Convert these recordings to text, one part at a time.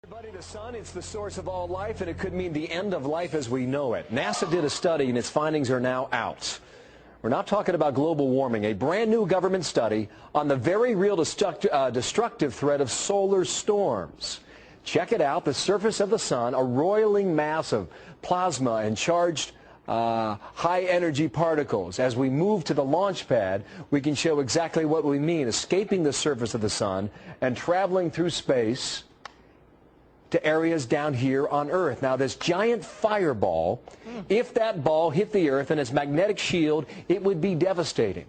Everybody, the sun, it's the source of all life, and it could mean the end of life as we know it. NASA did a study, and its findings are now out. We're not talking about global warming, a brand new government study on the very real destructive threat of solar storms. Check it out, the surface of the sun, a roiling mass of plasma and charged high-energy particles. As we move to the launch pad, we can show exactly what we mean, escaping the surface of the sun and traveling through space to areas down here on Earth. Now, this giant fireball, if that ball hit the Earth and its magnetic shield, it would be devastating.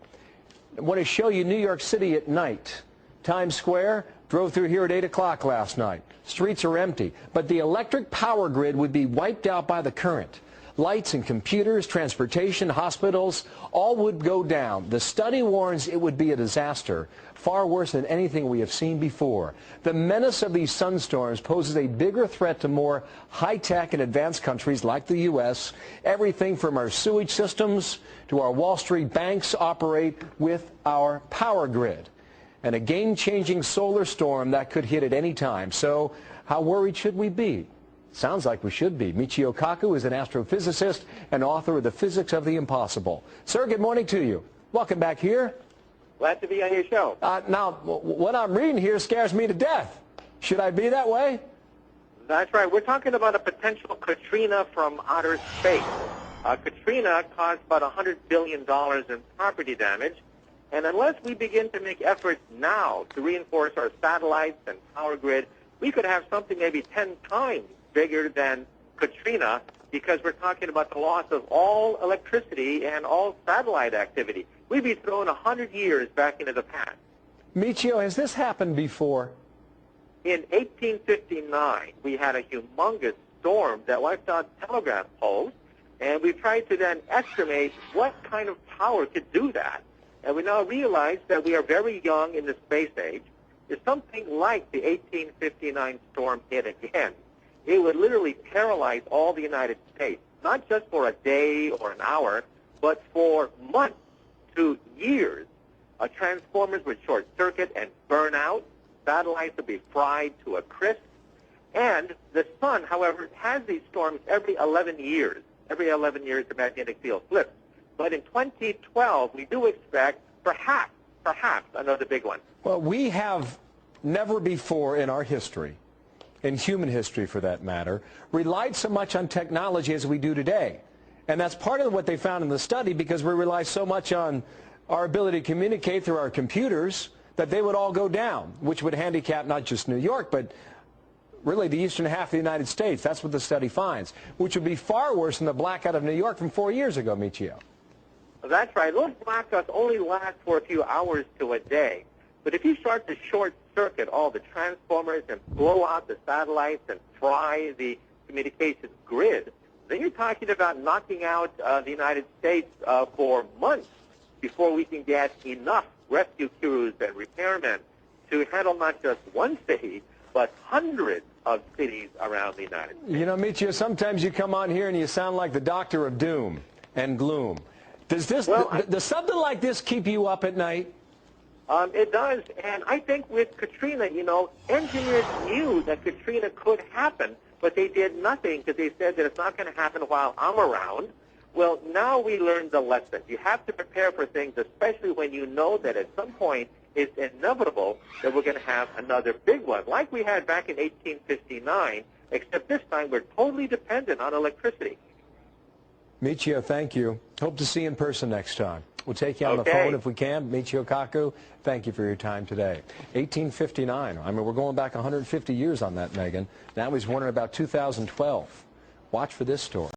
I want to show you New York City at night. Times Square, drove through here at 8 o'clock last night. Streets are empty, but the electric power grid would be wiped out by the current. Lights and computers, transportation, hospitals, all would go down. The study warns it would be a disaster, far worse than anything we have seen before. The menace of these sunstorms poses a bigger threat to more high-tech and advanced countries like the U.S. Everything from our sewage systems to our Wall Street banks operate with our power grid. And a game-changing solar storm that could hit at any time. So how worried should we be? Sounds like we should be. Michio Kaku is an astrophysicist and author of The Physics of the Impossible. Sir, good morning to you. Welcome back here. Glad to be on your show. Now, what I'm reading here scares me to death. Should I be that way? That's right. We're talking about a potential Katrina from outer space. Katrina caused about $100 billion in property damage. And unless we begin to make efforts now to reinforce our satellites and power grid, we could have something maybe 10 times bigger than Katrina, because we're talking about the loss of all electricity and all satellite activity. We'd be thrown 100 years back into the past. Michio, has this happened before? In 1859, we had a humongous storm that wiped out telegraph poles, and we tried to then estimate what kind of power could do that. And we now realize that we are very young in the space age. If something like the 1859 storm hit again, it would literally paralyze all the United States, not just for a day or an hour, but for months to years. Transformers would short circuit and burn out. Satellites would be fried to a crisp. And the sun, however, has these storms every 11 years. Every 11 years, the magnetic field flips. But in 2012, we do expect perhaps another big one. Well, we have never before in our history, in human history for that matter, relied so much on technology as we do today. And that's part of what they found in the study, because we rely so much on our ability to communicate through our computers that they would all go down, which would handicap not just New York, but really the eastern half of the United States. That's what the study finds, which would be far worse than the blackout of New York from 4 years ago, Michio. That's right. Those blackouts only last for a few hours to a day. But if you start to short-circuit all the transformers and blow out the satellites and fry the communications grid, then you're talking about knocking out the United States for months before we can get enough rescue crews and repairmen to handle not just one city, but hundreds of cities around the United States. You know, Michio, sometimes you come on here and you sound like the doctor of doom and gloom. Does something like this keep you up at night? It does, and I think with Katrina, you know, engineers knew that Katrina could happen, but they did nothing because they said that it's not going to happen while I'm around. Well, now we learned the lesson. You have to prepare for things, especially when you know that at some point it's inevitable that we're going to have another big one, like we had back in 1859, except this time we're totally dependent on electricity. Michio, thank you. Hope to see you in person next time. We'll take you on the phone if we can. Michio Kaku, thank you for your time today. 1859. I mean, we're going back 150 years on that, Megan. Now he's wondering about 2012. Watch for this story.